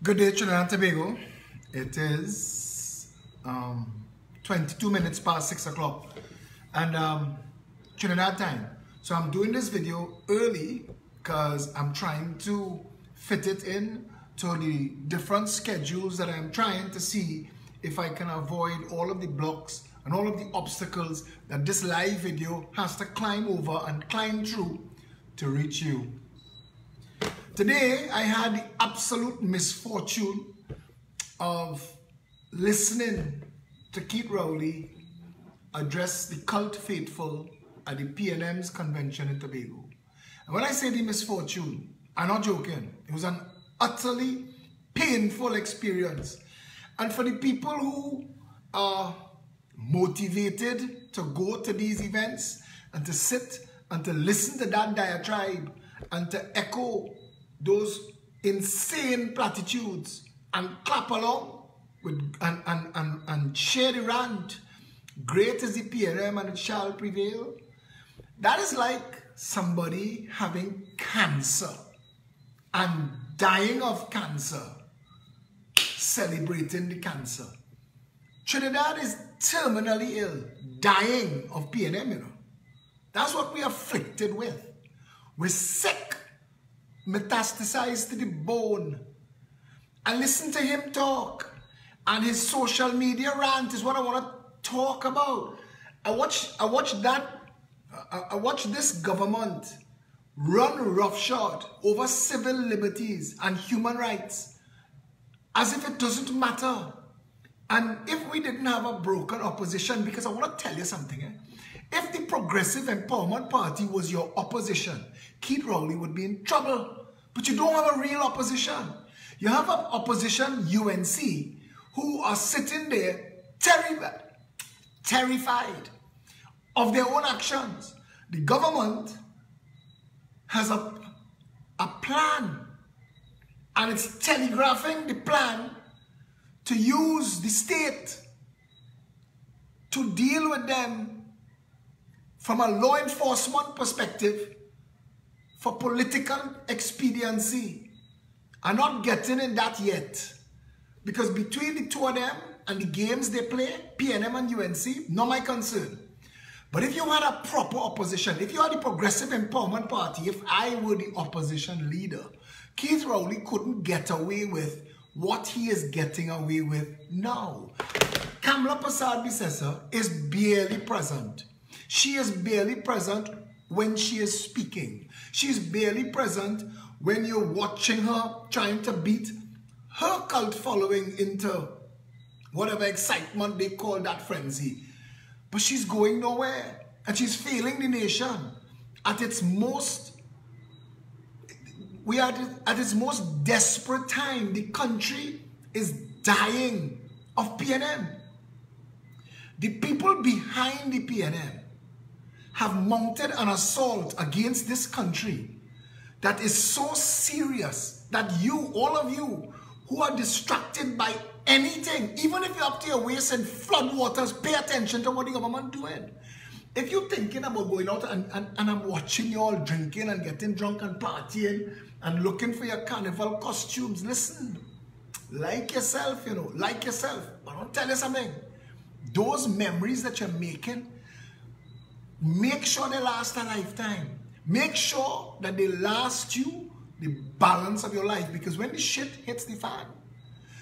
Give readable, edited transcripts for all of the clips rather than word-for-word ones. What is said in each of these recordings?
Good day, Trinidad and Tobago. It is 22 minutes past 6 o'clock and Trinidad time. So I'm doing this video early because I'm trying to fit it in to the different schedules that I'm trying to see if I can avoid all of the blocks and all of the obstacles that this live video has to climb over and climb through to reach you. Today, I had the absolute misfortune of listening to Keith Rowley address the cult faithful at the PNM's convention in Tobago. And when I say the misfortune, I'm not joking. It was an utterly painful experience. And for the people who are motivated to go to these events and to sit and to listen to that diatribe and to echo those insane platitudes and clap along with and share the rant, great is the PNM and it shall prevail. That is like somebody having cancer and dying of cancer, celebrating the cancer. Trinidad is terminally ill, dying of PNM, you know. That's what we're afflicted with. We're sick, metastasized to the bone. And listen to him talk. And his social media rant is what I want to talk about. I watched this government run roughshod over civil liberties and human rights as if it doesn't matter. And if we didn't have a broken opposition, because I want to tell you something, if the Progressive Empowerment Party was your opposition, Keith Rowley would be in trouble. But you don't have a real opposition. You have an opposition, UNC, who are sitting there terrified of their own actions. The government has a plan, and it's telegraphing the plan to use the state to deal with them from a law enforcement perspective for political expediency. I'm not getting in that yet, because between the two of them and the games they play, PNM and UNC, not my concern. But if you had a proper opposition, if you had the Progressive Empowerment Party, if I were the opposition leader, Keith Rowley couldn't get away with what he is getting away with now. Kamla Persad-Bissessar is barely present. She is barely present when she is speaking. She's barely present when you're watching her trying to beat her cult following into whatever excitement they call that frenzy. But she's going nowhere, and she's failing the nation at its most. We are at its most desperate time. The country is dying of PNM. The people behind the PNM have mounted an assault against this country that is so serious that you, all of you, who are distracted by anything, even if you're up to your waist in flood waters, pay attention to what the government doing. If you're thinking about going out and I'm watching you all drinking and getting drunk and partying and looking for your carnival costumes, listen, like yourself, you know, like yourself. But I'll tell you something. Those memories that you're making, make sure they last a lifetime. Make sure that they last you the balance of your life, because when the shit hits the fan,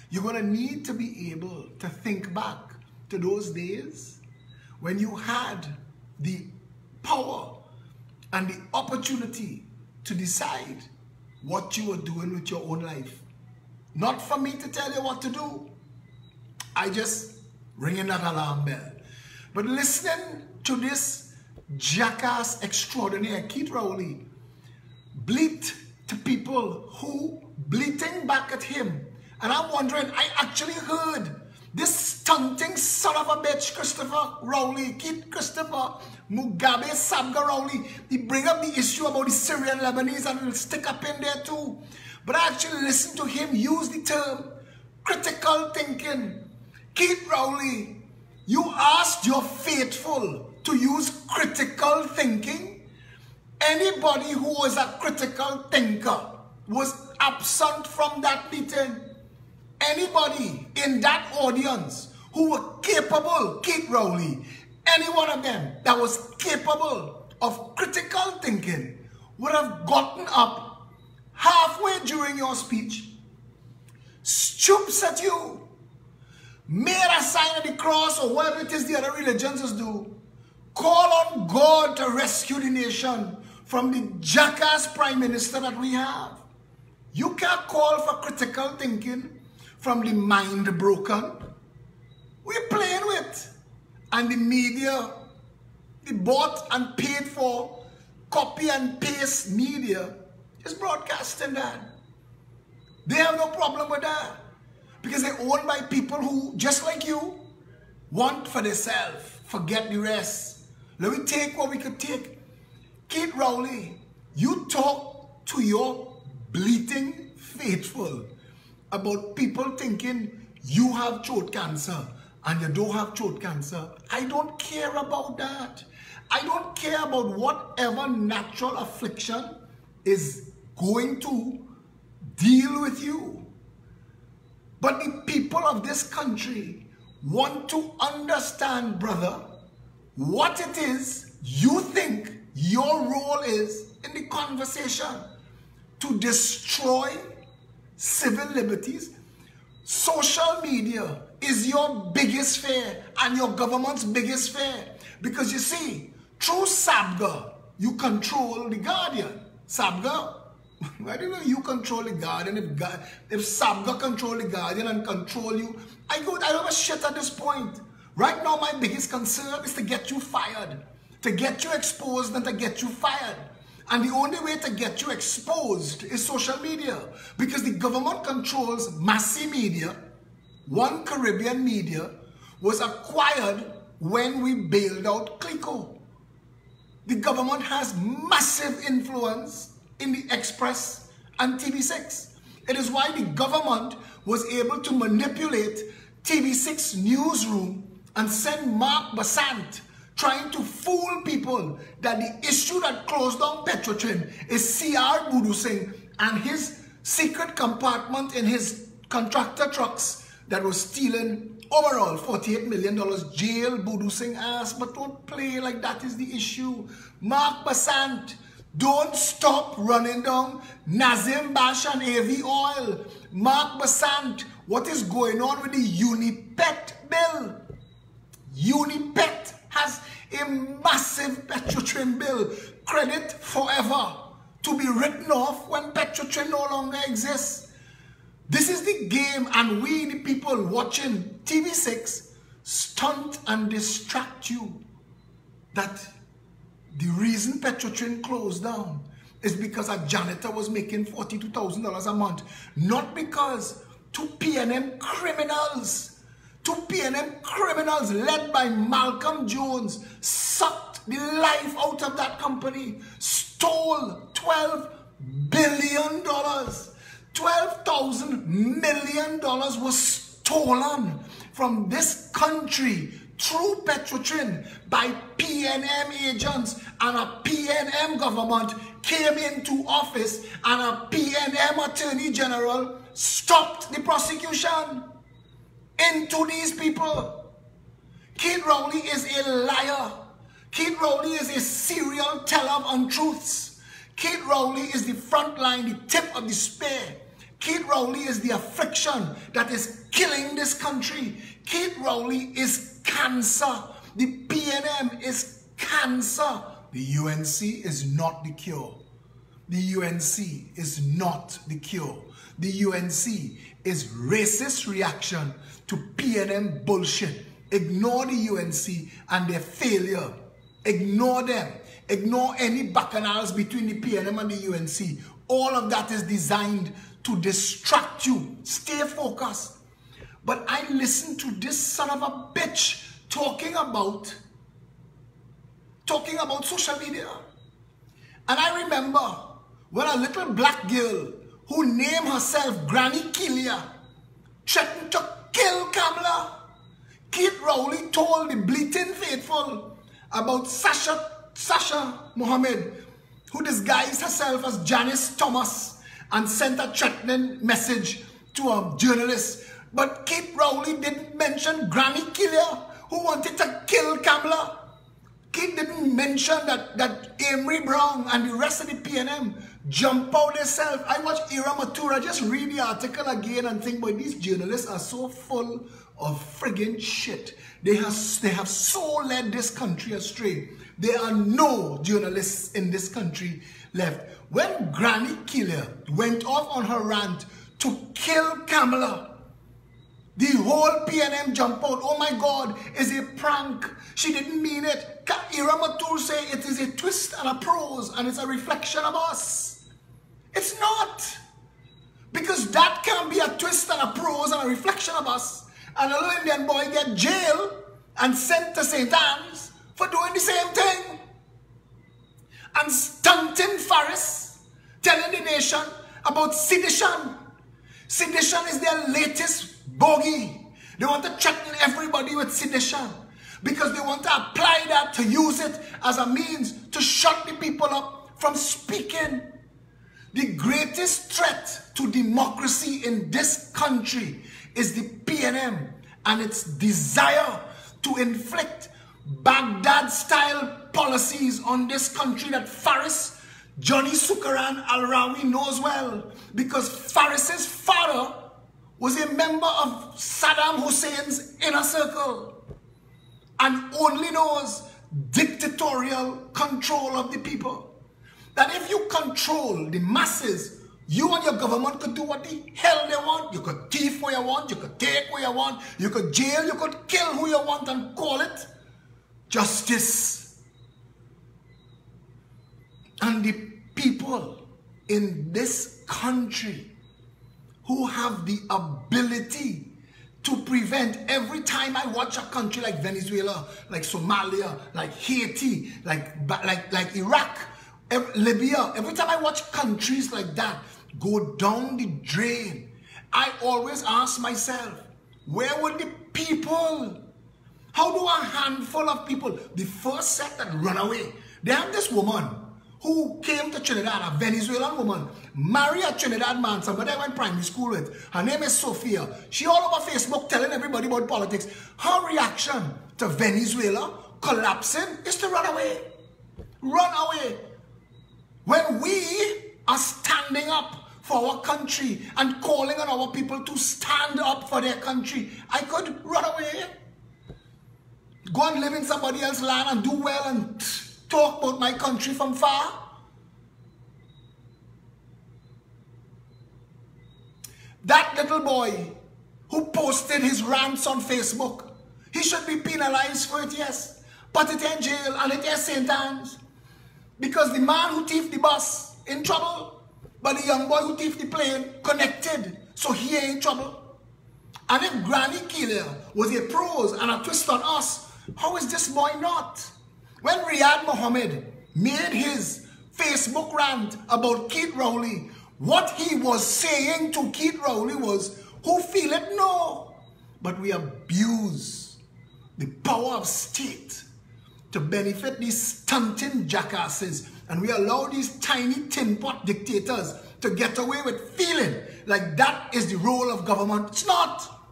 you're going to need to be able to think back to those days when you had the power and the opportunity to decide what you were doing with your own life. Not for me to tell you what to do. I just ringing that alarm bell. But listening to this jackass extraordinaire, Keith Rowley, bleat to people who bleating back at him. And I'm wondering, I actually heard this stunting son of a bitch, Christopher Rowley, Keith Christopher Mugabe Sabga Rowley, he bring up the issue about the Syrian Lebanese and will stick up in there too. But I actually listened to him use the term critical thinking. Keith Rowley, you asked your faithful to use critical thinking? Anybody who was a critical thinker was absent from that meeting. anybody in that audience who were capable, Keith Rowley, any one of them that was capable of critical thinking would have gotten up halfway during your speech, stoops at you, made a sign of the cross or whatever it is the other religions do, call on God to rescue the nation from the jackass prime minister that we have. You can't call for critical thinking from the mind broken. We're playing with. And the media, the bought and paid for copy and paste media is broadcasting that. They have no problem with that. Because they're owned by people who, just like you, want for themselves. Forget the rest. Let me take what we could take. Keith Rowley, you talk to your bleating faithful about people thinking you have throat cancer and you don't have throat cancer. I don't care about that. I don't care about whatever natural affliction is going to deal with you. But the people of this country want to understand, brother, what it is you think your role is in the conversation to destroy civil liberties. Social media is your biggest fear and your government's biggest fear. Because you see, through SABGA, you control the Guardian. SABGA, why do you control the Guardian? If SABGA control the Guardian and control you, I don't have a shit at this point. Right now, my biggest concern is to get you fired, to get you exposed and to get you fired. And the only way to get you exposed is social media, because the government controls mass media. One Caribbean Media was acquired when we bailed out Clico. The government has massive influence in the Express and TV6. It is why the government was able to manipulate TV6 newsroom and send Mark Basant trying to fool people that the issue that closed down Petrotrin is C.R. Boodoo Singh and his secret compartment in his contractor trucks that was stealing overall $48 million. Jail Boodoo Singh ass, but don't play like that is the issue. Mark Basant, don't stop running down Nazim Bash and AV Oil. Mark Basant, what is going on with the Unipet bill? Unipet has a massive Petrotrin bill, credit forever, to be written off when Petrotrin no longer exists. This is the game, and we, the people watching TV6, stunt and distract you that the reason Petrotrin closed down is because a janitor was making $42,000 a month, not because two PNM criminals led by Malcolm Jones sucked the life out of that company, stole $12 billion. $12,000 million was stolen from this country through Petrotrin by PNM agents, and a PNM government came into office and a PNM Attorney General stopped the prosecution into these people. Keith Rowley is a liar. Keith Rowley is a serial teller of untruths. Keith Rowley is the front line, the tip of the spear. Keith Rowley is the affliction that is killing this country. Keith Rowley is cancer. The PNM is cancer. The UNC is not the cure. The UNC is not the cure. The UNC is racist reaction to PNM bullshit. Ignore the UNC and their failure. Ignore them. Ignore any bacchanals between the PNM and the UNC. All of that is designed to distract you. Stay focused. But I listened to this son of a bitch talking about social media. And I remember when a little black girl who named herself Granny Kilia threatened to kill Kamala. Keith Rowley told the bleating faithful about Sasha Mohammed, who disguised herself as Janice Thomas and sent a threatening message to a journalist But Keith Rowley didn't mention Granny Killer, who wanted to kill Kamala. Keith didn't mention that Amory Brown and the rest of the PNM jump out themselves. I watched Ira Matura just read the article again and think, boy, these journalists are so full of friggin' shit. They have so led this country astray. There are no journalists in this country left. When Granny Killer went off on her rant to kill Kamala, the whole PNM jumped out. Oh my God, it's a prank. She didn't mean it. Ira Matur say it is a twist and a prose and it's a reflection of us. It's not. Because that can be a twist and a prose and a reflection of us. And a little Indian boy get jailed and sent to St. Anne's for doing the same thing. And stunting Faris, telling the nation about sedition. Sedition is their latest bogey. They want to threaten everybody with sedition because they want to apply that to use it as a means to shut the people up from speaking. The greatest threat to democracy in this country is the PNM and its desire to inflict Baghdad-style policies on this country that Faris, Johnny Sukaran Al-Rawi knows well, because Faris's father was a member of Saddam Hussein's inner circle and only knows dictatorial control of the people. That if you control the masses, you and your government could do what the hell they want. You could thief where you want, you could take where you want, you could jail, you could kill who you want and call it justice. And the people in this country who have the ability to prevent, every time I watch a country like Venezuela, like Somalia, like Haiti, like Iraq, Libya, every time I watch countries like that go down the drain, I always ask myself, where were the people? How do a handful of people, the first set that run away, they have this woman who came to Trinidad, a Venezuelan woman, married a Trinidad man, somebody I went primary school with. Her name is Sophia. She all over Facebook telling everybody about politics. Her reaction to Venezuela collapsing is to run away. Run away. When we are standing up for our country and calling on our people to stand up for their country, I could run away. Go and live in somebody else's land and do well and talk about my country from far. That little boy who posted his rants on Facebook, he should be penalized for it, yes. But it in jail and it is St. Anne's. Because the man who thieved the bus in trouble, but the young boy who thieved the plane connected, so he ain't in trouble. And if Granny Killer was a prose and a twist on us, how is this boy not? When Riyad Mohammed made his Facebook rant about Keith Rowley, what he was saying to Keith Rowley was, who feel it? No. But we abuse the power of state to benefit these stunting jackasses, and we allow these tiny tin pot dictators to get away with feeling like that is the role of government. It's not.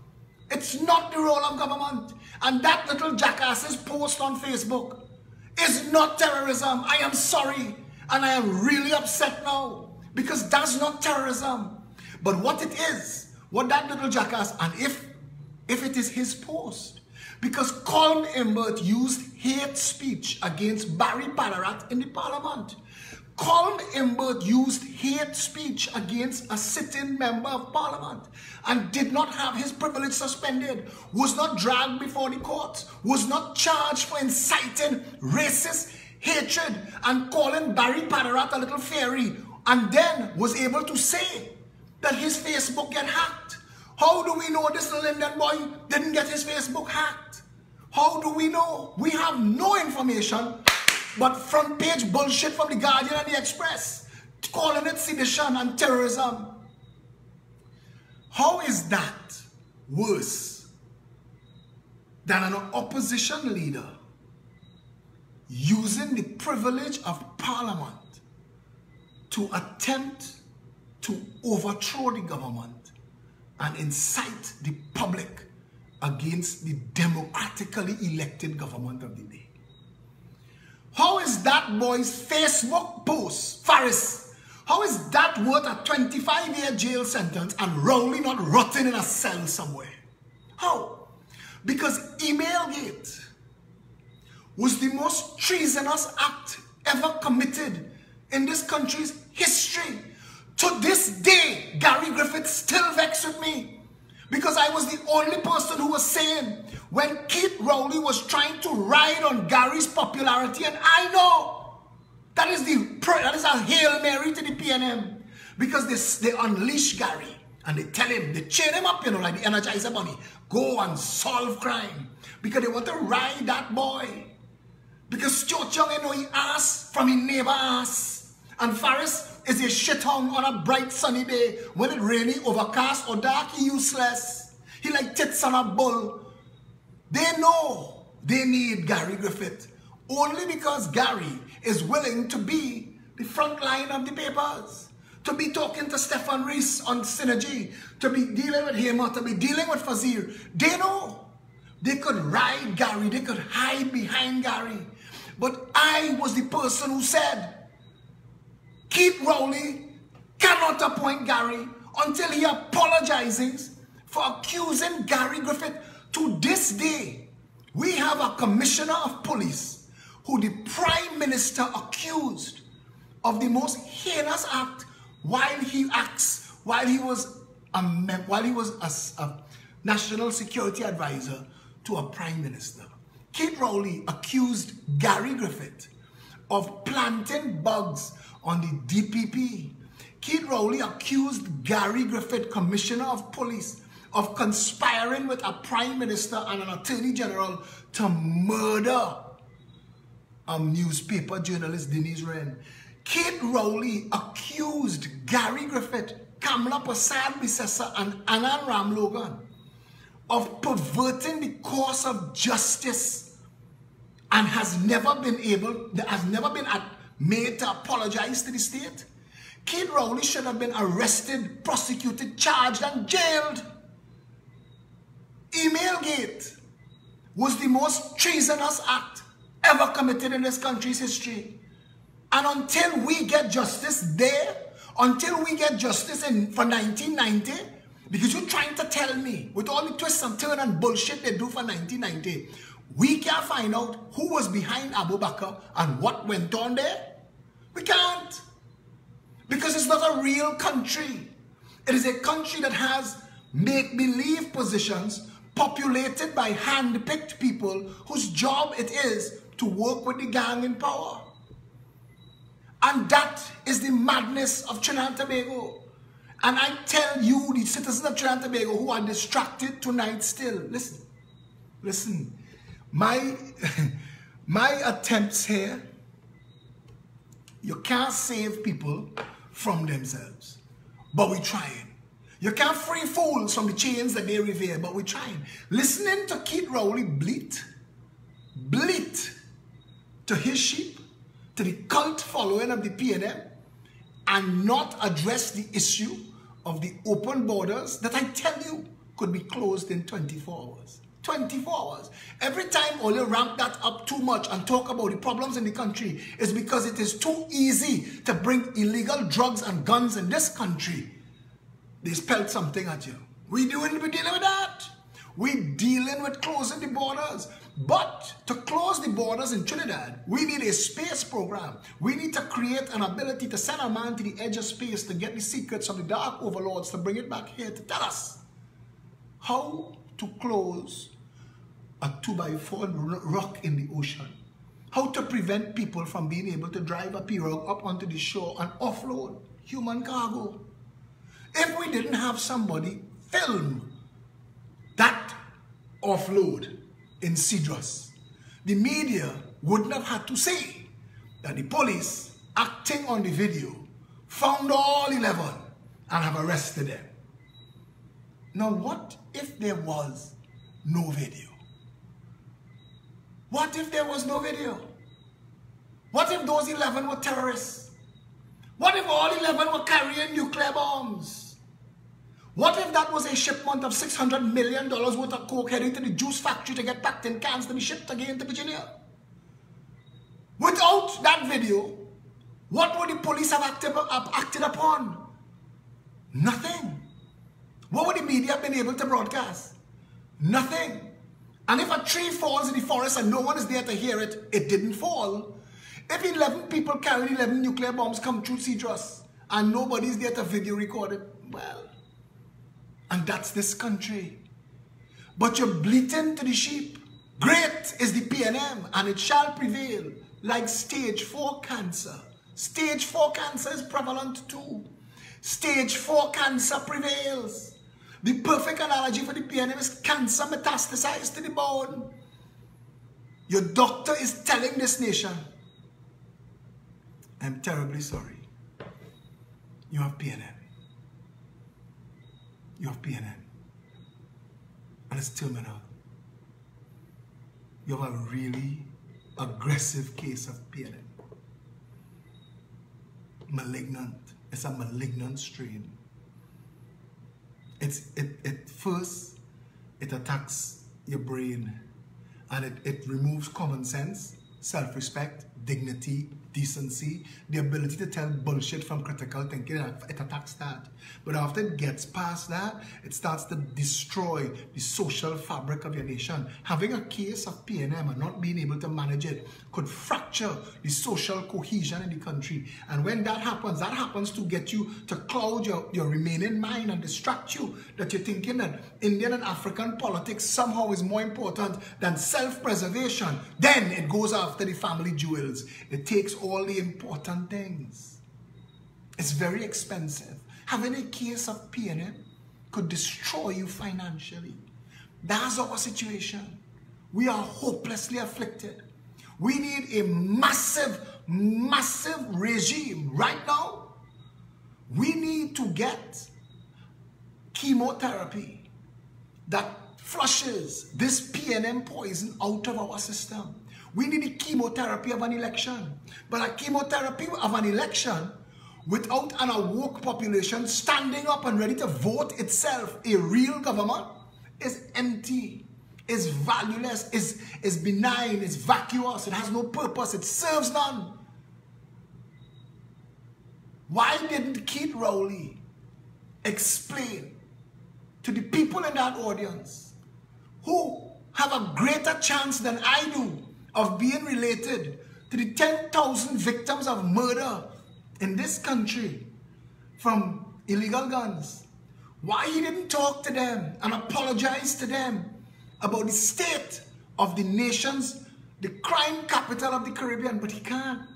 It's not the role of government. And that little jackass's post on Facebook is not terrorism. I am sorry. And I am really upset now. Because that's not terrorism. But what it is, what that little jackass, and if it is his post. Because Colin Imbert used hate speech against Barry Padarat in the parliament. Colin Imbert used hate speech against a sitting member of parliament and did not have his privilege suspended, was not dragged before the courts, was not charged for inciting racist hatred and calling Barry Padarat a little fairy, and then was able to say that his Facebook get hacked. How do we know this little Indian boy didn't get his Facebook hacked? How do we know? We have no information but front page bullshit from the Guardian and the Express, calling it sedition and terrorism. How is that worse than an opposition leader using the privilege of parliament to attempt to overthrow the government and incite the public against the democratically elected government of the day. How is that boy's Facebook post, Faris, how is that worth a 25-year jail sentence and Rowley not rotting in a cell somewhere? How? Because Emailgate was the most treasonous act ever committed in this country's history. To this day, Gary Griffith still vexed with me because I was the only person who was saying when Keith Rowley was trying to ride on Gary's popularity, and I know that is a Hail Mary to the PNM, because they unleash Gary and they tell him, they chain him up, you know, like the Energizer Bunny, go and solve crime, because they want to ride that boy. Because Stuart Young, you know, he asked from his neighbor ass, and Faris is a shithong on a bright sunny day. When it rainy, overcast or dark, he useless. He like tits on a bull. They know they need Gary Griffith only because Gary is willing to be the front line of the papers, to be talking to Stefan Rees on Synergy, to be dealing with Hema, to be dealing with Fazir. They know they could ride Gary, they could hide behind Gary. But I was the person who said, Keith Rowley cannot appoint Gary until he apologizes for accusing Gary Griffith. To this day, we have a commissioner of police who the Prime Minister accused of the most heinous act while he was a national security advisor to a Prime Minister. Keith Rowley accused Gary Griffith of planting bugs on the DPP. Keith Rowley accused Gary Griffith, Commissioner of Police, of conspiring with a Prime Minister and an Attorney General to murder newspaper journalist Denise Wren. Keith Rowley accused Gary Griffith, Kamala Prasad-Bissessar and Anand Ramlogan of perverting the course of justice and has never been made to apologize to the state. Keith Rowley should have been arrested, prosecuted, charged and jailed. Emailgate was the most treasonous act ever committed in this country's history. And until we get justice there, until we get justice for 1990, because you're trying to tell me, with all the twists and turns and bullshit they do for 1990, we can't find out who was behind Abu Bakr and what went on there? We can't. Because it's not a real country. It is a country that has make-believe positions populated by hand-picked people whose job it is to work with the gang in power. And that is the madness of Trinidad and Tobago. And I tell you, the citizens of Trinidad and Tobago who are distracted tonight still, listen. My attempts here, you can't save people from themselves, but we're trying. You can't free fools from the chains that they revere, but we're trying. Listening to Keith Rowley bleat to his sheep, to the cult following of the PNM, and not address the issue of the open borders that I tell you could be closed in 24 hours. 24 hours. Every time Ole ramp that up too much and talk about the problems in the country is because it is too easy to bring illegal drugs and guns in this country. They spelled something at you. We're dealing with that. We're dealing with closing the borders. But to close the borders in Trinidad, we need a space program. We need to create an ability to send a man to the edge of space to get the secrets of the dark overlords, to bring it back here to tell us how to close a 2x4 rock in the ocean. How to prevent people from being able to drive a pirogue up onto the shore and offload human cargo. If we didn't have somebody film that offload in Cedros, the media wouldn't have had to say that the police acting on the video found all 11 and have arrested them. Now, what if there was no video? What if there was no video? What if those 11 were terrorists? What if all 11 were carrying nuclear bombs? What if that was a shipment of $600 million worth of coke heading to the juice factory to get packed in cans to be shipped again to Virginia? Without that video, what would the police have acted upon? Nothing. What would the media have been able to broadcast? Nothing. And if a tree falls in the forest and no one is there to hear it, it didn't fall. If 11 people carrying 11 nuclear bombs come through Cedros and nobody's there to video record it, well, and that's this country. But you're bleating to the sheep. Great is the PNM and it shall prevail like stage 4 cancer. Stage 4 cancer is prevalent too. Stage 4 cancer prevails. The perfect analogy for the PNM is cancer metastasized to the bone. Your doctor is telling this nation, I'm terribly sorry. You have PNM. You have PNM. And it's terminal. You have a really aggressive case of PNM. Malignant. It's a malignant strain. First, it attacks your brain and it removes common sense, self-respect, dignity, decency, the ability to tell bullshit from critical thinking. It attacks that. But after it gets past that, it starts to destroy the social fabric of your nation. Having a case of PNM and not being able to manage it could fracture the social cohesion in the country. And when that happens to get you to cloud your remaining mind and distract you, that you're thinking that Indian and African politics somehow is more important than self-preservation. Then it goes after the family jewels. It takes all the important things. It's very expensive. Having a case of PNM could destroy you financially. That's our situation. We are hopelessly afflicted. We need a massive, massive regime right now. We need to get chemotherapy that flushes this PNM poison out of our system. We need a chemotherapy of an election. But a chemotherapy of an election without an awoke population standing up and ready to vote itself, a real government, is empty, is valueless, is benign, is vacuous, it has no purpose, it serves none. Why didn't Keith Rowley explain to the people in that audience who have a greater chance than I do of being related to the 10,000 victims of murder in this country from illegal guns, why he didn't talk to them and apologize to them about the state of the nation's, the crime capital of the Caribbean? But he can't.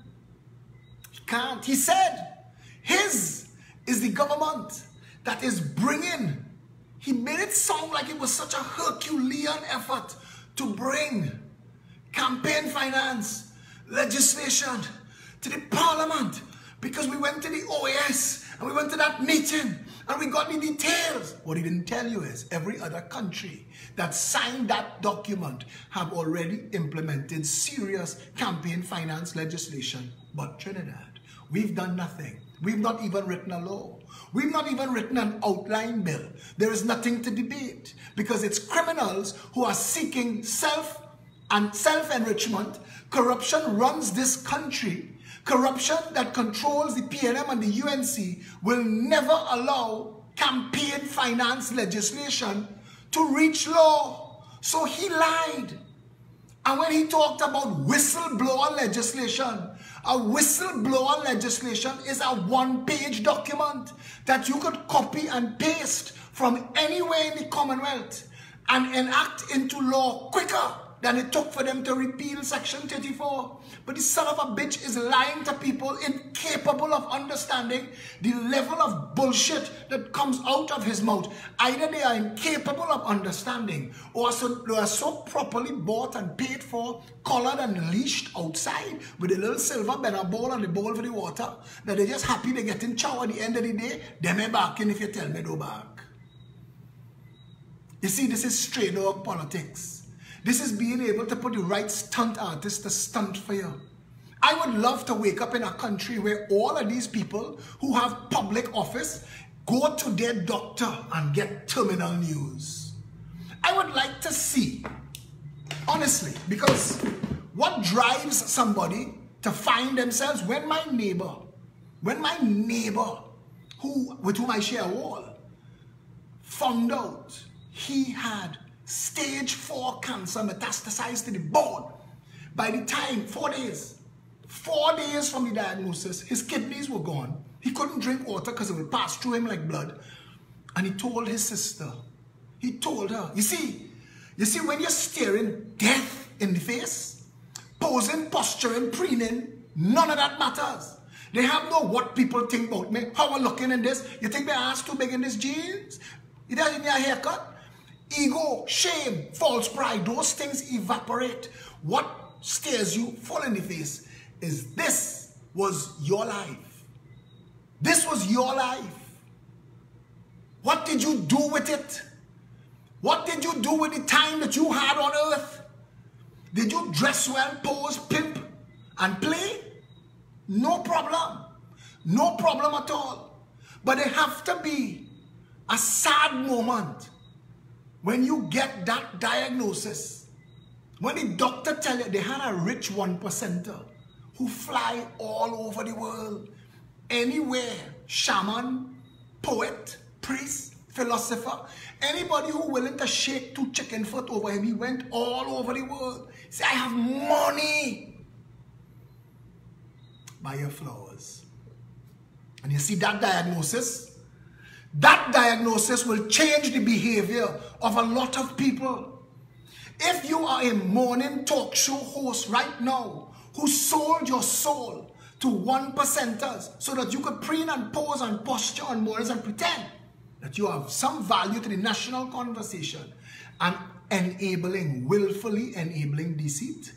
He can't. He said his is the government that is bringing. He made it sound like it was such a Herculean effort to bring campaign finance legislation to the parliament, because we went to the OAS and we went to that meeting and we got the details. What he didn't tell you is every other country that signed that document have already implemented serious campaign finance legislation but Trinidad. We've done nothing. We've not even written a law. We've not even written an outline bill. There is nothing to debate because it's criminals who are seeking self-enrichment. Corruption runs this country. Corruption that controls the PNM and the UNC will never allow campaign finance legislation to reach law. So he lied. And when he talked about whistleblower legislation, a whistleblower legislation is a one-page document that you could copy and paste from anywhere in the Commonwealth and enact into law quicker than it took for them to repeal Section 34. But the son of a bitch is lying to people incapable of understanding the level of bullshit that comes out of his mouth. Either they are incapable of understanding or they are so properly bought and paid for, collared and leashed outside with a little silver banner bowl and the bowl for the water that they're just happy they get in chow at the end of the day. Them me back in if you tell me do back. You see, this is straight dog politics. This is being able to put the right stunt artist to stunt for you. I would love to wake up in a country where all of these people who have public office go to their doctor and get terminal news. I would like to see, honestly, because what drives somebody to find themselves when my neighbor with whom I share a wall found out he had stage 4 cancer metastasized to the bone. By the time, 4 days from the diagnosis, his kidneys were gone. He couldn't drink water because it would pass through him like blood. And he told his sister, he told her, you see, when you're staring death in the face, posing, posturing, preening, none of that matters. They have no what people think about me, how I'm looking in this. You think my ass too big in this jeans? You don't give me a haircut? Ego, shame, false pride, those things evaporate. What stares you full in the face is this was your life. This was your life. What did you do with it? What did you do with the time that you had on earth? Did you dress well, pose, pimp, and play? No problem. No problem at all. But there have to be a sad moment when you get that diagnosis. When the doctor tell you they had a rich 1%er who fly all over the world, anywhere, shaman, poet, priest, philosopher, anybody who willing to shake 2 chicken foot over him, he went all over the world. Say, I have money. Buy your flowers. And you see that diagnosis? That diagnosis will change the behavior of a lot of people. If you are a morning talk show host right now who sold your soul to 1%ers so that you could preen and pose and posture on mornings and pretend that you have some value to the national conversation and willfully enabling deceit,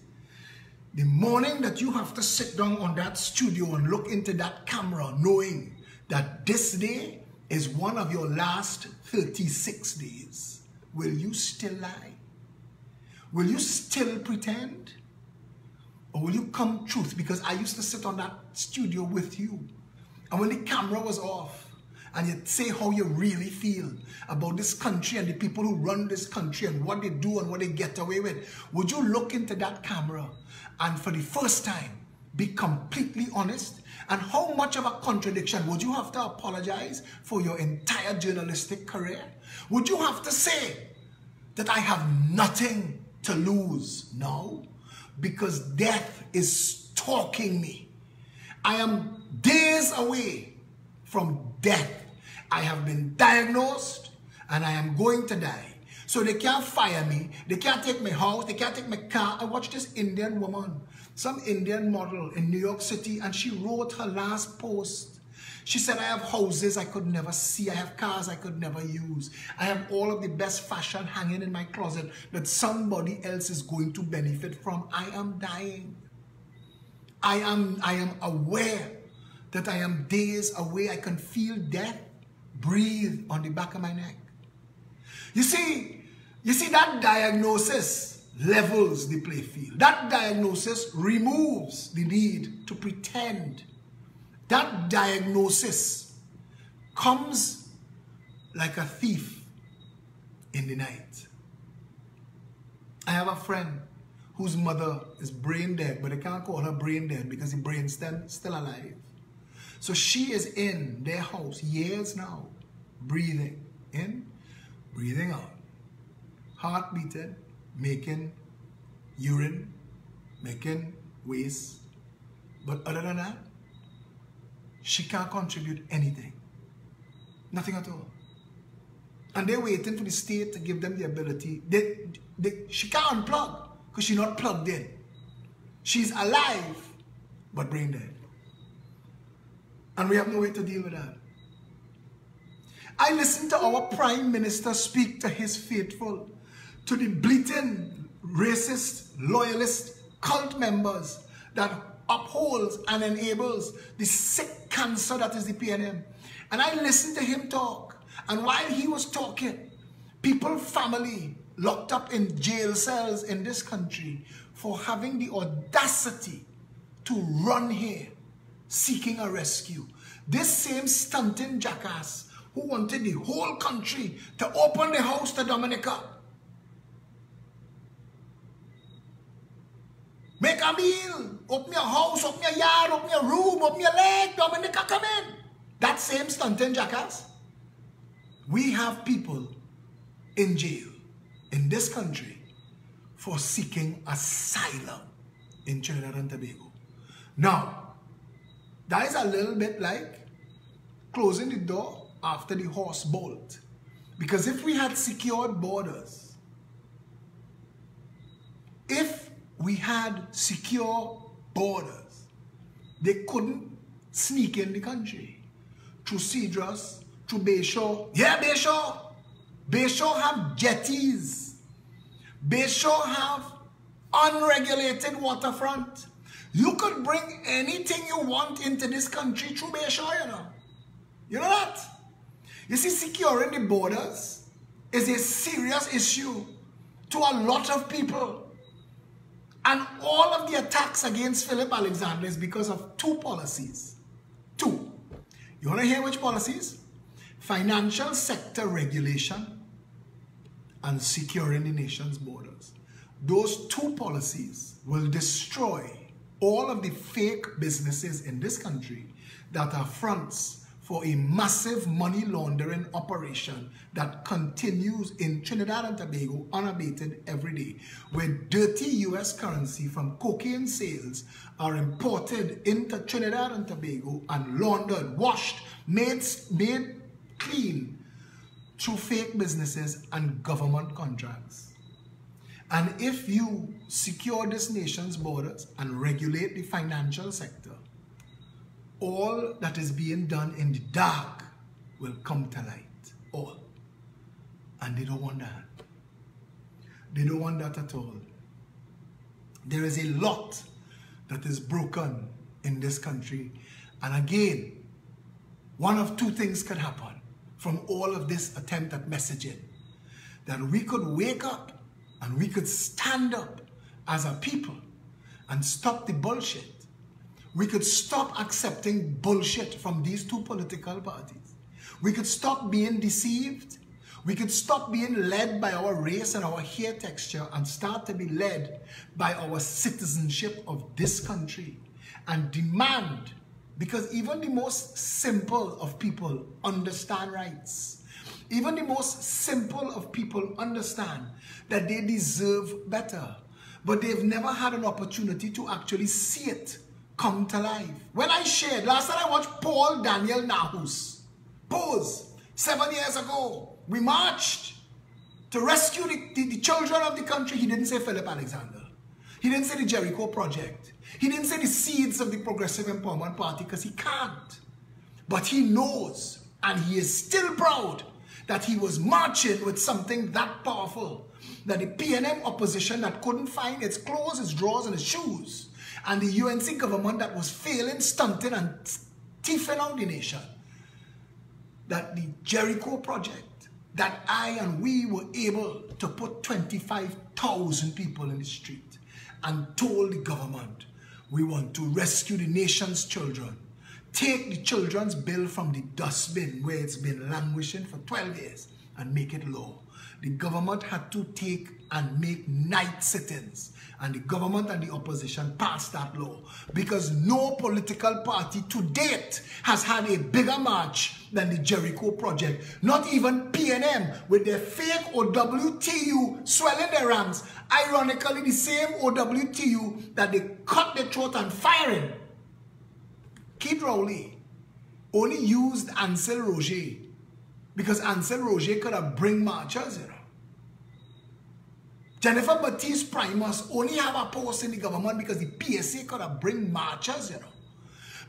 the morning that you have to sit down on that studio and look into that camera knowing that this day is one of your last 36 days, will you still lie? Will you still pretend? Or will you come truth? Because I used to sit on that studio with you. And when the camera was off, and you say how you really feel about this country and the people who run this country and what they do and what they get away with, would you look into that camera and for the first time be completely honest? And how much of a contradiction would you have to apologize for your entire journalistic career? Would you have to say that I have nothing to lose now because death is stalking me? I am days away from death. I have been diagnosed and I am going to die. So they can't fire me. They can't take my house. They can't take my car. I watched this Indian woman, some Indian model in New York City, and she wrote her last post. She said, I have houses I could never see. I have cars I could never use. I have all of the best fashion hanging in my closet that somebody else is going to benefit from. I am dying. I am aware that I am days away. I can feel death breathe on the back of my neck. You see that diagnosis levels the play field. That diagnosis removes the need to pretend. That diagnosis comes like a thief in the night. I have a friend whose mother is brain dead, but they can't call her brain dead because the brain stem still alive. So she is in their house years now, breathing in, breathing out, heart beating, making urine, making waste. But other than that, she can't contribute anything. Nothing at all. And they're waiting for the state to give them the ability. She can't unplug because she's not plugged in. She's alive, but brain dead. And we have no way to deal with that. I listened to our Prime Minister speak to his faithful, to the bleating, racist, loyalist cult members that upholds and enables the sick cancer that is the PNM. And I listened to him talk. And while he was talking, people, family, locked up in jail cells in this country for having the audacity to run here seeking a rescue. This same stunting jackass who wanted the whole country to open the house to Dominica. Make a meal, open your house, open your yard, open your room, open your leg, Dominica, come in. That same stunting jackass. We have people in jail in this country for seeking asylum in Trinidad and Tobago. Now, that is a little bit like closing the door after the horse bolt. Because if we had secured borders, they couldn't sneak in the country. Through Cedros, through Bayshore. Yeah, Bayshore. Bayshore have jetties. Bayshore have unregulated waterfront. You could bring anything you want into this country through Bayshore, you know. You know that? You see, securing the borders is a serious issue to a lot of people. And all of the attacks against Philip Alexander is because of two policies. Two. You want to hear which policies? Financial sector regulation and securing the nation's borders. Those two policies will destroy all of the fake businesses in this country that are fronts for a massive money laundering operation that continues in Trinidad and Tobago unabated every day, where dirty US currency from cocaine sales are imported into Trinidad and Tobago and laundered, washed, made clean through fake businesses and government contracts. And if you secure this nation's borders and regulate the financial sector, all that is being done in the dark will come to light. All. And they don't want that. They don't want that at all. There is a lot that is broken in this country. And again, one of two things could happen from all of this attempt at messaging. That we could wake up and we could stand up as a people and stop the bullshit. We could stop accepting bullshit from these two political parties. We could stop being deceived. We could stop being led by our race and our hair texture and start to be led by our citizenship of this country and demand, because even the most simple of people understand rights. Even the most simple of people understand that they deserve better, but they've never had an opportunity to actually see it come to life. When I shared, last time I watched Paul Daniel Nahus pose 7 years ago. We marched to rescue the children of the country. He didn't say Philip Alexander. He didn't say the Jericho Project. He didn't say the seeds of the Progressive Empowerment Party, because he can't. But he knows, and he is still proud, that he was marching with something that powerful, that the PNM opposition that couldn't find its clothes, its drawers, and its shoes, and the UNC government that was failing, stunting, and thieving out the nation, that the Jericho Project, that I and we were able to put 25,000 people in the street and told the government, we want to rescue the nation's children. Take the children's bill from the dustbin where it's been languishing for 12 years and make it law. The government had to take and make night sittings, and the government and the opposition passed that law, because no political party to date has had a bigger march than the Jericho Project. Not even PNM with their fake OWTU swelling their ranks. Ironically, the same OWTU that they cut their throat and firing. Keith Rowley only used Ansel Roger because Ansel Roger could have bring marchers, you know. Jennifer Baptiste Primus only have a post in the government because the PSA could have bring marchers, you know.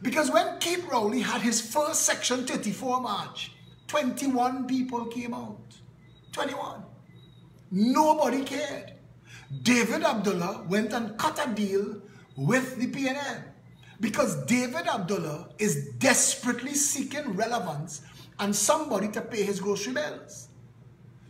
Because when Keith Rowley had his first Section 34 march, 21 people came out. 21. Nobody cared. David Abdullah went and cut a deal with the PNM because David Abdullah is desperately seeking relevance and somebody to pay his grocery bills.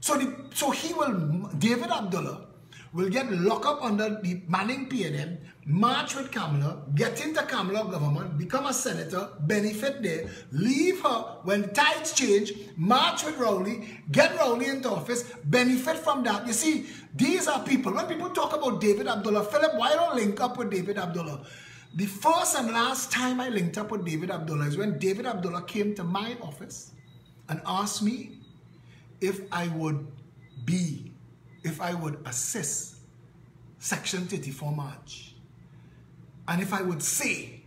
So David Abdullah will get locked up under the Manning PNM, march with Kamala, get into Kamala government, become a senator, benefit there, leave her when the tides change, march with Rowley, get Rowley into office, benefit from that. You see, these are people. When people talk about David Abdullah, Philip, why don't link up with David Abdullah? The first and last time I linked up with David Abdullah is when David Abdullah came to my office and asked me if I would assist Section 34 March, and if I would say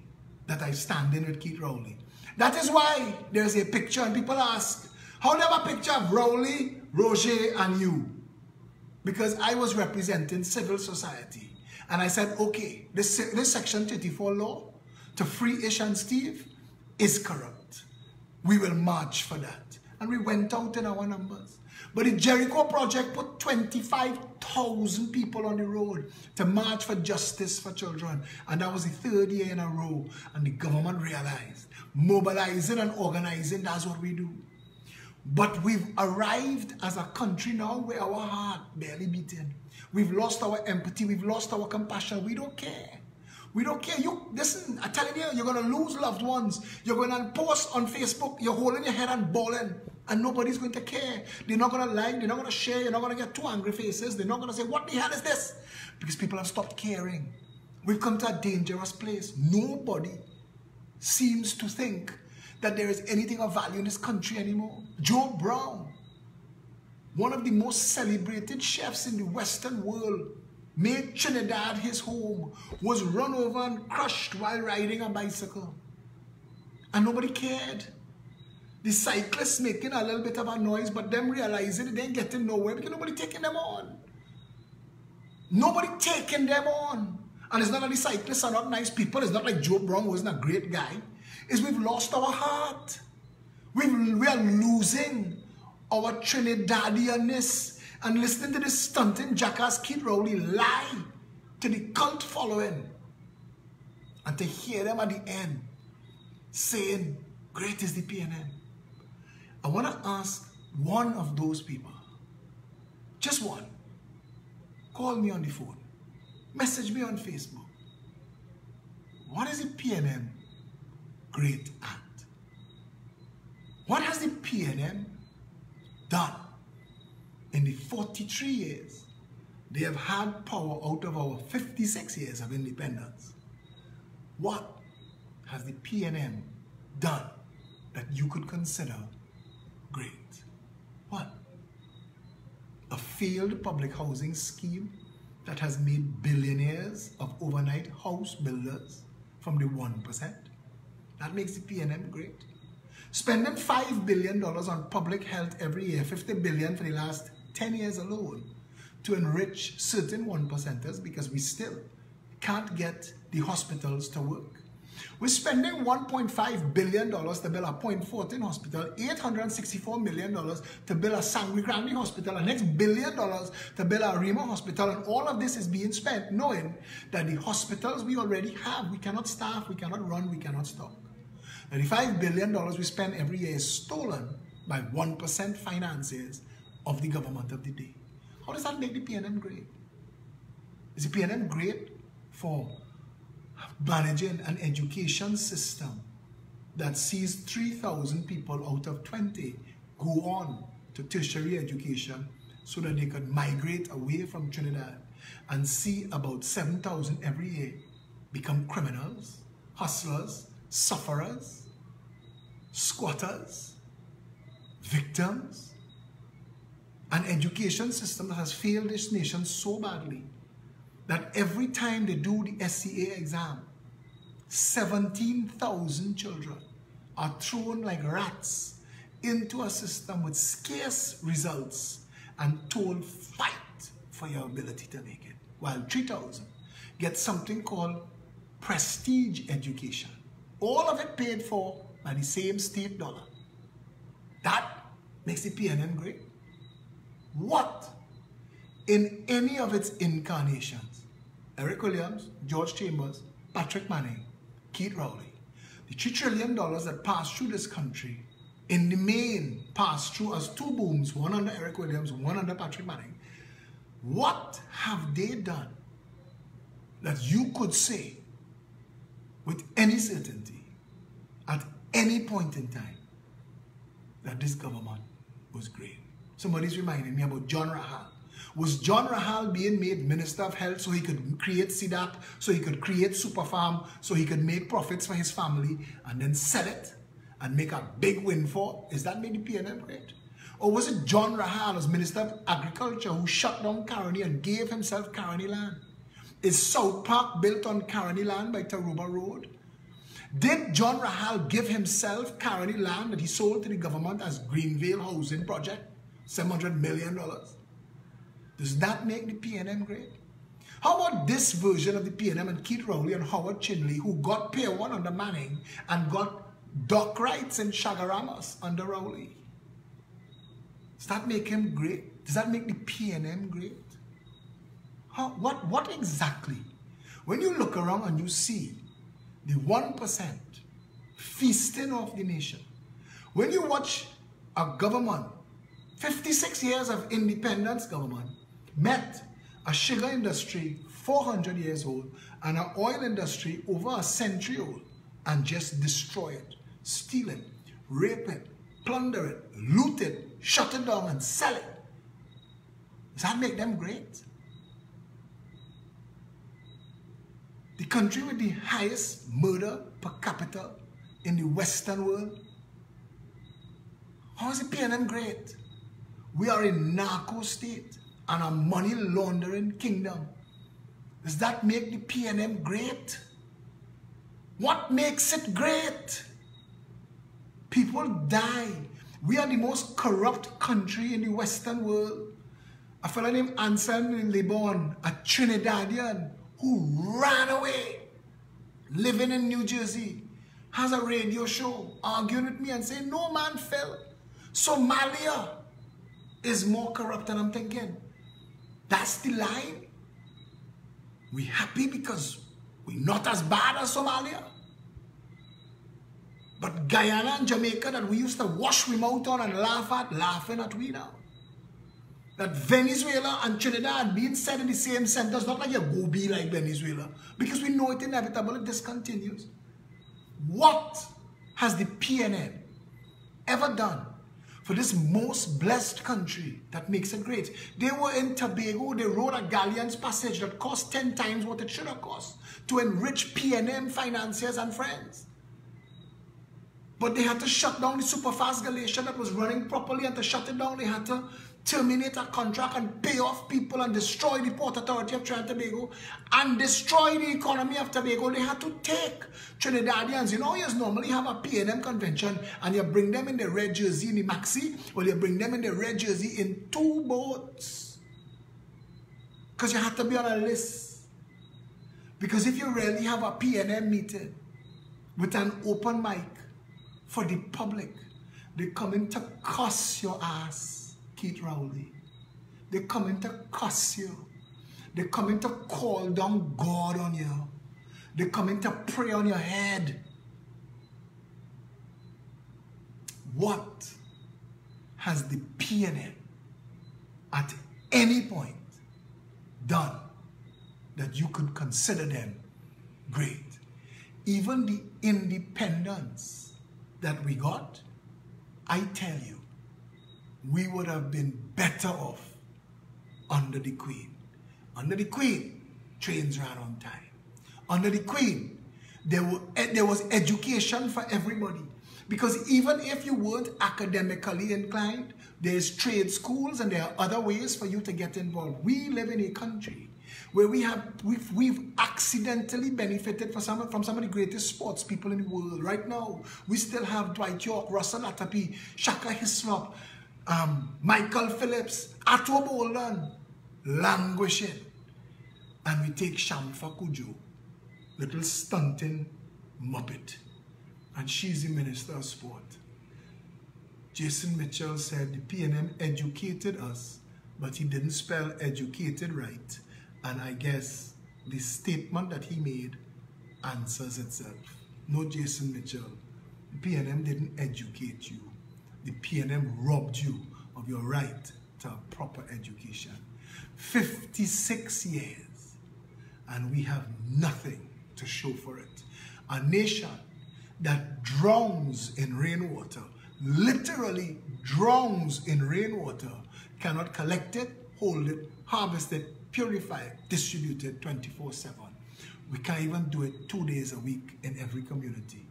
that I stand in with Keith Rowley. That is why there's a picture, and people ask, how do you have a picture of Rowley, Roger, and you? Because I was representing civil society. And I said, okay, this Section 34 law to free Ish and Steve is corrupt. We will march for that. And we went out in our numbers. But the Jericho Project put 25,000 people on the road to march for justice for children. And that was the third year in a row. And the government realized, mobilizing and organizing, that's what we do. But we've arrived as a country now where our heart barely beating. We've lost our empathy. We've lost our compassion. We don't care. We don't care. Listen, I'm telling you, you're going to lose loved ones. You're going to post on Facebook. You're holding your head and bawling. And nobody's going to care. They're not going to like. They're not going to share. You're not going to get two angry faces. They're not going to say, what the hell is this? Because people have stopped caring. We've come to a dangerous place. Nobody seems to think that there is anything of value in this country anymore. Joe Brown, one of the most celebrated chefs in the Western world, made Trinidad his home, was run over and crushed while riding a bicycle. And nobody cared. The cyclists making a little bit of a noise, but them realizing they ain't getting nowhere because nobody taking them on. Nobody taking them on. And it's not that the cyclists are not nice people. It's not like Joe Brown wasn't a great guy. It's we've lost our heart. We are losing our Trinidadianness. And listening to this stunting jackass Keith Rowley lie to the cult following. And to hear them at the end saying, great is the PNM. I want to ask one of those people, just one, call me on the phone, message me on Facebook. What is the PNM great at? What has the PNM done? In the 43 years, they have had power out of our 56 years of independence. What has the PNM done that you could consider great? What? A failed public housing scheme that has made billionaires of overnight house builders from the 1%. That makes the PNM great. Spending $5 billion on public health every year, $50 billion for the last 10 years alone, to enrich certain 1%ers because we still can't get the hospitals to work. We're spending $1.5 billion to build a Point 14 hospital, $864 million to build a Sangre Grande hospital, the next $1 billion to build a Rima hospital, and all of this is being spent knowing that the hospitals we already have, we cannot staff, we cannot run, we cannot stock. And the $5 billion we spend every year is stolen by 1% financiers of the government of the day. How does that make the PNM great? Is the PNM great for managing an education system that sees 3,000 people out of 20 go on to tertiary education so that they could migrate away from Trinidad, and see about 7,000 every year become criminals, hustlers, sufferers, squatters, victims? An education system that has failed this nation so badly that every time they do the SCA exam, 17,000 children are thrown like rats into a system with scarce results and told, fight for your ability to make it. While 3,000 get something called prestige education. All of it paid for by the same state dollar. That makes the PNM great. What in any of its incarnations, Eric Williams, George Chambers, Patrick Manning, Keith Rowley, the $3 trillion that passed through this country, in the main passed through as two booms, one under Eric Williams, one under Patrick Manning, What have they done that you could say with any certainty at any point in time that this government was great? Somebody's reminding me about John Rahal. Was John Rahal being made Minister of Health so he could create CDAP, so he could create Super Farm, so he could make profits for his family and then sell it and make a big windfall? Is that made the PNM great? Or was it John Rahal as Minister of Agriculture who shut down Caroni and gave himself Caroni land? Is South Park built on Caroni land by Taruba Road? Did John Rahal give himself Caroni land that he sold to the government as Greenvale Housing Project? $700 million. Does that make the PNM great? How about this version of the PNM and Keith Rowley and Howard Chinley, who got Pier 1 under Manning and got dock rights in Chagaramas under Rowley? Does that make him great? Does that make the PNM great? What exactly? When you look around and you see the 1% feasting off the nation, when you watch a government, 56 years of independence government, met a sugar industry 400 years old and an oil industry over a century old and just destroy it, steal it, rape it, plunder it, loot it, shut it down and sell it. Does that make them great? The country with the highest murder per capita in the Western world. How is the PNM great? We are a narco state and a money laundering kingdom. Does that make the PNM great? What makes it great? People die. We are the most corrupt country in the Western world. A fellow named Anselm Lebon, a Trinidadian who ran away, living in New Jersey, has a radio show arguing with me and saying, no man fell. Somalia is more corrupt. And I'm thinking, that's the line? We happy because we're not as bad as Somalia? But Guyana and Jamaica that we used to wash we mouth on and laugh at, laughing at we now. That Venezuela and Trinidad being said in the same sentence, not like you go be like Venezuela, because we know it inevitable if this continues. What has the PNM ever done for this most blessed country that makes it great? They were in Tobago, they rode a galleon's passage that cost 10 times what it should have cost to enrich PNM financiers and friends. But they had to shut down the super-fast glacier that was running properly, and to shut it down, they had to terminate a contract and pay off people and destroy the Port Authority of Trinidad and Tobago and destroy the economy of Tobago. They had to take Trinidadians. You know, you normally have a PNM convention and you bring them in the red jersey in the maxi, or you bring them in the red jersey in 2 boats. Because you have to be on a list. Because if you really have a PNM meeting with an open mic for the public, they come in to cuss your ass. Keith Rowley. They come in to cuss you. They come in to call down God on you. They come in to pray on your head. What has the PNM at any point done that you could consider them great? Even the independence that we got, I tell you, we would have been better off under the Queen. Under the Queen, trains ran on time. Under the Queen, there was education for everybody. Because even if you weren't academically inclined, there's trade schools and there are other ways for you to get involved. We live in a country where we've accidentally benefited from some of the greatest sports people in the world. Right now, we still have Dwight York, Russell Atapi, Shaka Hislop, Michael Phillips, Atto Bolden, languishing. And we take Shamfa Kujo, little stunting muppet, and she's the Minister of Sport. Jason Mitchell said the PNM educated us, but he didn't spell educated right. And I guess the statement that he made answers itself. No, Jason Mitchell, the PNM didn't educate you. The PNM robbed you of your right to a proper education. 56 years, and we have nothing to show for it. A nation that drowns in rainwater, literally drowns in rainwater, cannot collect it, hold it, harvest it, purify it, distribute it 24/7. We can't even do it 2 days a week in every community.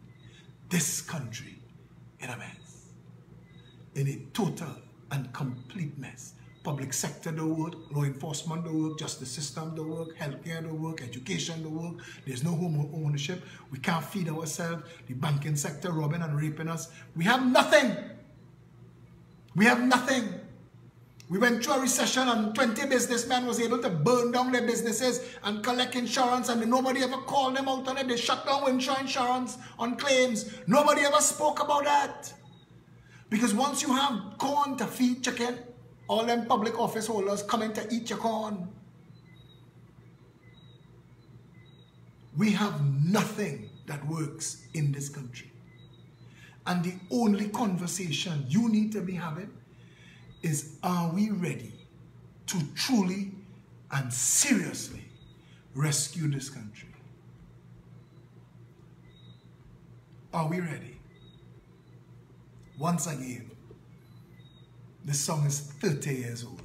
This country in a mess, in a total and complete mess. Public sector don't work, law enforcement don't work, justice system don't work, healthcare don't work, education don't work, there's no home ownership, we can't feed ourselves, the banking sector robbing and raping us. We have nothing. We have nothing. We went through a recession and 20 businessmen was able to burn down their businesses and collect insurance, and nobody ever called them out on it. They shut down insurance on claims. Nobody ever spoke about that. Because once you have corn to feed chicken, all them public office holders coming to eat your corn. We have nothing that works in this country. And the only conversation you need to be having is, are we ready to truly and seriously rescue this country? Are we ready? Once again, this song is 30 years old.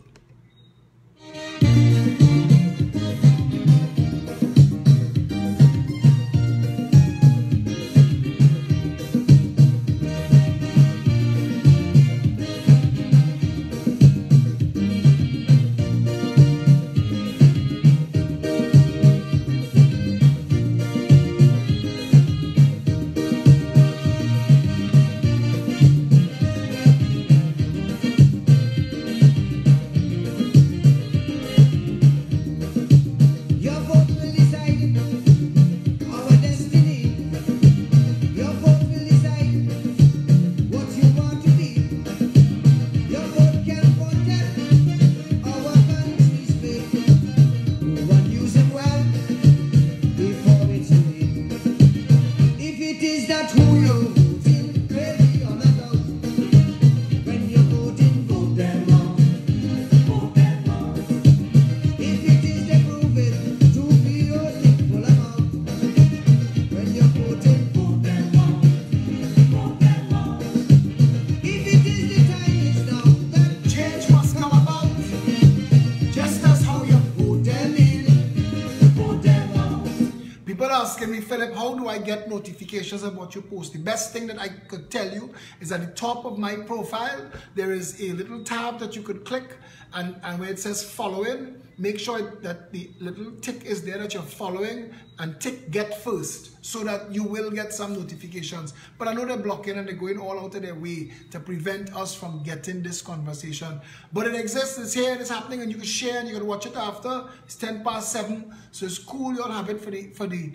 Asking me, Philip, how do I get notifications of what you post? The best thing that I could tell you is at the top of my profile, there is a little tab that you could click, and where it says following, make sure that the little tick is there that you're following, and tick get first, so that you will get some notifications. But I know they're blocking and they're going all out of their way to prevent us from getting this conversation. But it exists, it's here, it's happening, and you can share and you can watch it after. It's 7:10, so it's cool. You'll have it for the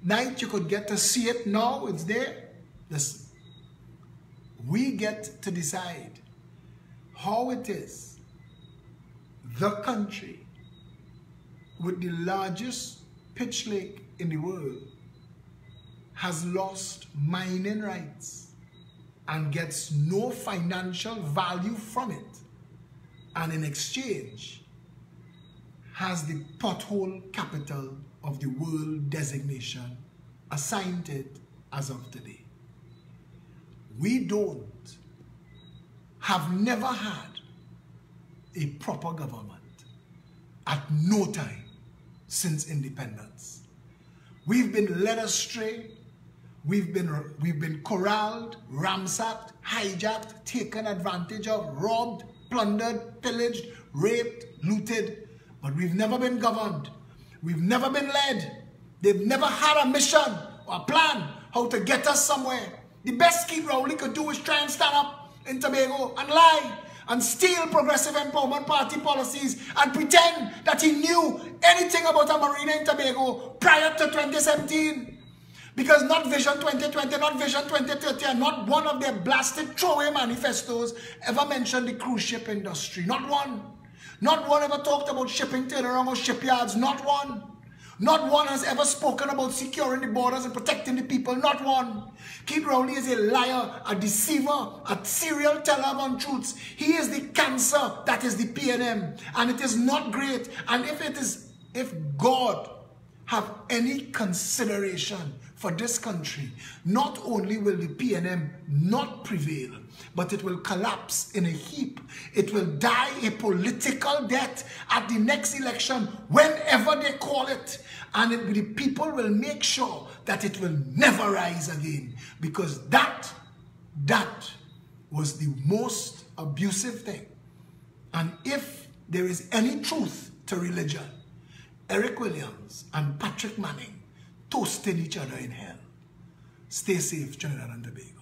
night. You could get to see it now. It's there. Listen, we get to decide how it is the country with the largest pitch lake in the world has lost mining rights and gets no financial value from it, and in exchange has the pothole capital of the world designation assigned it as of today. We have never had a proper government at no time since independence. We've been led astray, we've been corralled, ransacked, hijacked, taken advantage of, robbed, plundered, pillaged, raped, looted, but we've never been governed. We've never been led. They've never had a mission or a plan how to get us somewhere. The best Keith Rowley could do is try and stand up in Tobago and lie and steal Progressive Empowerment Party policies and pretend that he knew anything about a marina in Tobago prior to 2017. Because not Vision 2020, not Vision 2030, and not one of their blasted throwaway manifestos ever mentioned the cruise ship industry. Not one. Not one ever talked about shipping turnaround or shipyards. Not one. Not one has ever spoken about securing the borders and protecting the people. Not one. Keith Rowley is a liar, a deceiver, a serial teller of untruths. He is the cancer that is the PNM. And it is not great. And if God have any consideration for this country, not only will the PNM not prevail, but it will collapse in a heap. It will die a political death at the next election, whenever they call it. And the people will make sure that it will never rise again. Because that was the most abusive thing. And if there is any truth to religion, Eric Williams and Patrick Manning toasting each other in hell. Stay safe, Trinidad and Tobago.